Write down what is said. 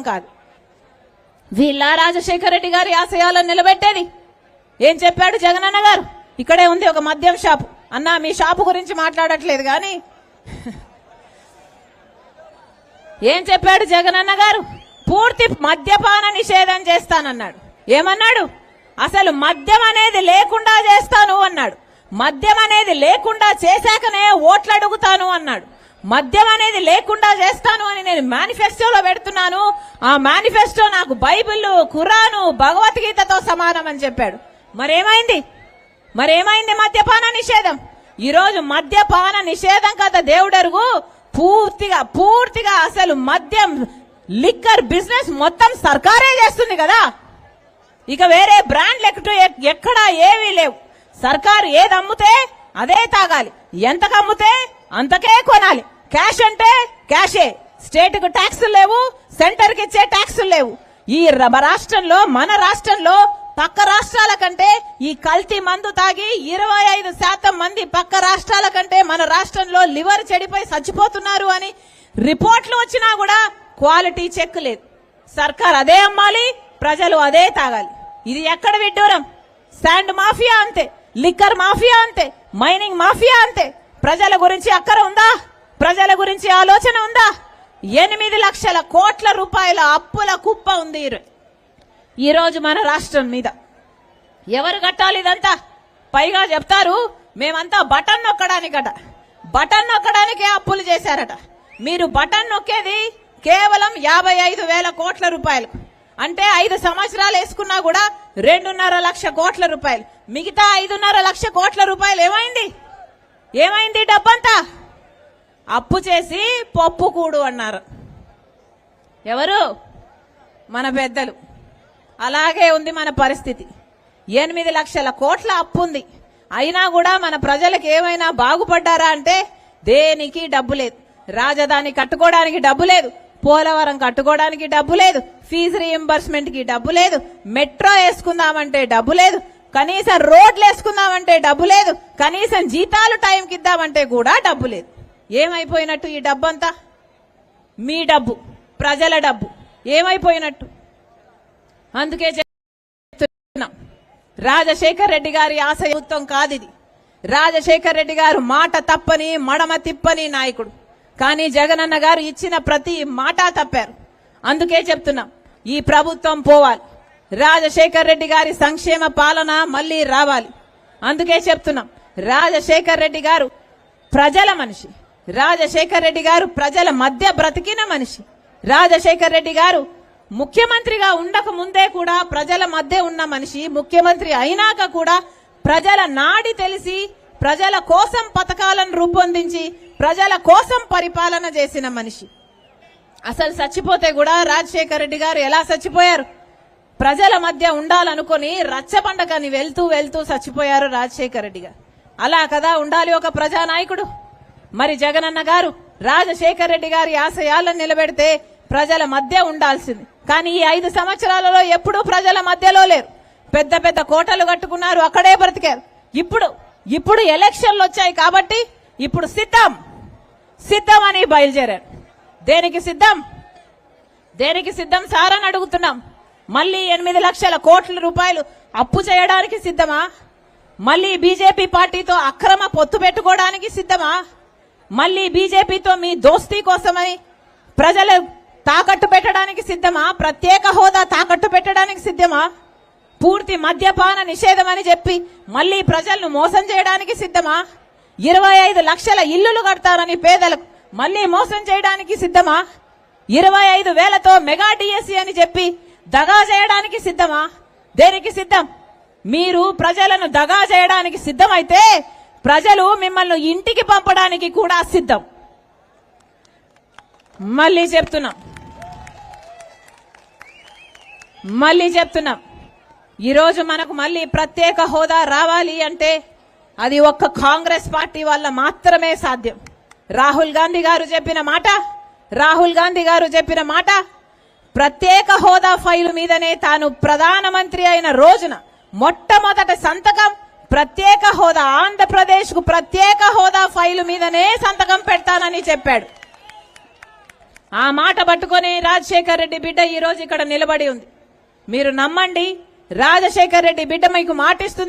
కాదు. వీళ్ళ రాజశేఖర రెడ్డి గారి ఆశయాలను నిలబెట్టేది. ఏం చెప్పాడు జగనన్న గారు? ఇక్కడే ఉంది ఒక మద్యం షాపు. అన్న మీ షాపు గురించి మాట్లాడట్లేదు కానీ ఏం చెప్పాడు జగనన్న గారు? పూర్తి మద్యపాన నిషేధం చేస్తానన్నాడు. ఏమన్నాడు? అసలు మద్యం అనేది లేకుండా చేస్తాను అన్నాడు. మద్యం అనేది లేకుండా చేశాకనే ఓట్లు అడుగుతాను అన్నాడు. మద్యం అనేది లేకుండా చేస్తాను అని నేను మేనిఫెస్టోలో పెడుతున్నాను. ఆ మేనిఫెస్టో నాకు బైబిల్, ఖురాను, భగవద్గీతతో సమానం అని చెప్పాడు. మరేమైంది మద్యపాన నిషేధం? ఈరోజు మద్యపాన నిషేధం కదా దేవుడరుగు. పూర్తిగా అసలు మద్యం లిక్కర్ బిజినెస్ మొత్తం సర్కారే చేస్తుంది కదా. ఇక వేరే బ్రాండ్లు ఎక్కడా ఏవీ లేవు. సర్కారు ఏది అమ్ముతే అదే తాగాలి, ఎంతకు అమ్ముతే అంతకే కొనాలి. క్యాష్ అంటే క్యాషే. స్టేట్ కు ట్యాక్సులు లేవు, సెంటర్ కి ఇచ్చే ట్యాక్సులు లేవు. ఈ రాష్ట్రంలో, మన రాష్ట్రంలో పక్క రాష్ట్రాల కంటే ఈ కల్తీ మందు తాగి 25% మంది పక్క రాష్ట్రాల కంటే మన రాష్ట్రంలో లివర్ చెడిపోయి చచ్చిపోతున్నారు అని రిపోర్ట్లు వచ్చినా కూడా క్వాలిటీ చెక్ లేదు. సర్కార్ అదే అమ్మాలి, ప్రజలు అదే తాగాలి. ఇది ఎక్కడ విడ్డూరం? శాండ్ మాఫియా అంతే, లిక్కర్ మాఫియా అంతే, మైనింగ్ మాఫియా అంతే. ప్రజల గురించి అక్కర ఉందా? ప్రజల గురించి ఆలోచన ఉందా? 8 లక్షల కోట్ల రూపాయల అప్పుల కుప్ప ఉంది ఈరోజు మన రాష్ట్రం మీద. ఎవరు కట్టాలి ఇదంతా? పైగా చెప్తారు మేమంతా బటన్ నొక్కడానికట. బటన్ నొక్కడానికే అప్పులు చేశారట. మీరు బటన్ నొక్కేది కేవలం 55,000 కోట్ల రూపాయలు. అంటే 5 సంవత్సరాలు వేసుకున్నా కూడా 2.5 లక్ష కోట్ల రూపాయలు. మిగతా 5.5 లక్ష కోట్ల రూపాయలు ఏమైంది డబ్బంతా? అప్పు చేసి పప్పు కూడు అన్నారు ఎవరు? మన పెద్దలు. అలాగే ఉంది మన పరిస్థితి. 8 లక్షల కోట్ల అప్పు ఉంది. అయినా కూడా మన ప్రజలకు ఏమైనా బాగుపడ్డారా అంటే దేనికి డబ్బు లేదు. రాజధాని కట్టుకోవడానికి డబ్బు లేదు, పోలవరం కట్టుకోవడానికి డబ్బు లేదు, ఫీజు రీఎంబర్స్మెంట్ కి డబ్బు లేదు, మెట్రో వేసుకుందామంటే డబ్బు లేదు, కనీసం రోడ్లు వేసుకుందామంటే డబ్బు లేదు, కనీసం జీతాలు టైంకి ఇద్దామంటే కూడా డబ్బు లేదు. ఏమైపోయినట్టు ఈ డబ్బంతా? మీ డబ్బు, ప్రజల డబ్బు ఏమైపోయినట్టు? అందుకే చెప్తున్నా, రాజశేఖర్ రెడ్డి గారి ఆశయుక్తం కాదిది. రాజశేఖర్ రెడ్డి గారు మాట తప్పని, మడమ తిప్పని నాయకుడు. కానీ జగనన్న గారు ఇచ్చిన ప్రతి మాట తప్పారు. అందుకే చెప్తున్నాం, ఈ ప్రభుత్వం పోవాలి. రాజశేఖర్ రెడ్డి గారి సంక్షేమ పాలన మళ్లీ రావాలి. అందుకే చెప్తున్నాం, రాజశేఖర్ రెడ్డి గారు ప్రజల మనిషి. రాజశేఖర్ రెడ్డి గారు ప్రజల మధ్య బ్రతికిన మనిషి. రాజశేఖర్ రెడ్డి గారు ముఖ్యమంత్రిగా ఉండక ముందే కూడా ప్రజల మధ్య ఉన్న మనిషి. ముఖ్యమంత్రి అయినాక కూడా ప్రజల నాడి తెలిసి, ప్రజల కోసం పథకాలను రూపొందించి, ప్రజల కోసం పరిపాలన చేసిన మనిషి. అసలు చచ్చిపోతే కూడా రాజశేఖర్ రెడ్డి గారు ఎలా చచ్చిపోయారు? ప్రజల మధ్య ఉండాలనుకుని రచ్చబండకని వెళ్తూ చచ్చిపోయారు రాజశేఖర్ రెడ్డి గారు. అలా కదా ఉండాలి ఒక ప్రజానాయకుడు. మరి జగనన్న గారు రాజశేఖర్ రెడ్డి గారి ఆశయాలను నిలబెడితే ప్రజల మధ్య ఉండాల్సింది. కానీ ఈ 5 సంవత్సరాలలో ఎప్పుడూ ప్రజల మధ్యలో లేరు. పెద్ద కోటలు కట్టుకున్నారు, అక్కడే బ్రతికారు. ఇప్పుడు ఎలక్షన్లు వచ్చాయి కాబట్టి ఇప్పుడు సిద్ధం అని బయలుదేరారు. దేనికి సిద్ధం సార్ అని అడుగుతున్నాం. మళ్ళీ 8 లక్షల కోట్ల రూపాయలు అప్పు చేయడానికి సిద్ధమా? మళ్ళీ బీజేపీ పార్టీతో అక్రమ పొత్తు పెట్టుకోవడానికి సిద్ధమా? మళ్ళీ బీజేపీతో మీ దోస్తీ కోసమని ప్రజలు తాకట్టు పెట్టడానికి సిద్ధమా? ప్రత్యేక హోదా తాకట్టు పెట్టడానికి సిద్ధమా? పూర్తి మద్యపాన నిషేధం అని చెప్పి మళ్ళీ ప్రజలను మోసం చేయడానికి సిద్ధమా? 25 లక్షల ఇల్లులు కడతారని పేదలకు మళ్ళీ మోసం చేయడానికి సిద్ధమా? 25,000తో మెగా డిఎస్సీ అని చెప్పి దగా చేయడానికి సిద్ధమా? దేనికి సిద్ధం? మీరు ప్రజలను దగా చేయడానికి సిద్ధమైతే ప్రజలు మిమ్మల్ని ఇంటికి పంపడానికి కూడా సిద్ధం. మళ్ళీ చెప్తున్నాం, ఈరోజు మనకు మళ్ళీ ప్రత్యేక హోదా రావాలి అంటే అది ఒక్క కాంగ్రెస్ పార్టీ వల్ల మాత్రమే సాధ్యం. రాహుల్ గాంధీ గారు చెప్పిన మాట ప్రత్యేక హోదా ఫైలు మీదనే తాను ప్రధానమంత్రి అయిన రోజున మొట్టమొదటి సంతకం ప్రత్యేక హోదా, ఆంధ్రప్రదేశ్ కు ప్రత్యేక హోదా ఫైలు మీదనే సంతకం పెడతానని చెప్పాడు. ఆ మాట పట్టుకొని రాజశేఖర్ రెడ్డి బిడ్డ ఈ రోజు ఇక్కడ నిలబడి ఉంది. మీరు నమ్మండి, రాజశేఖర్ రెడ్డి బిడ్డ మీకు మాటిస్తుంది.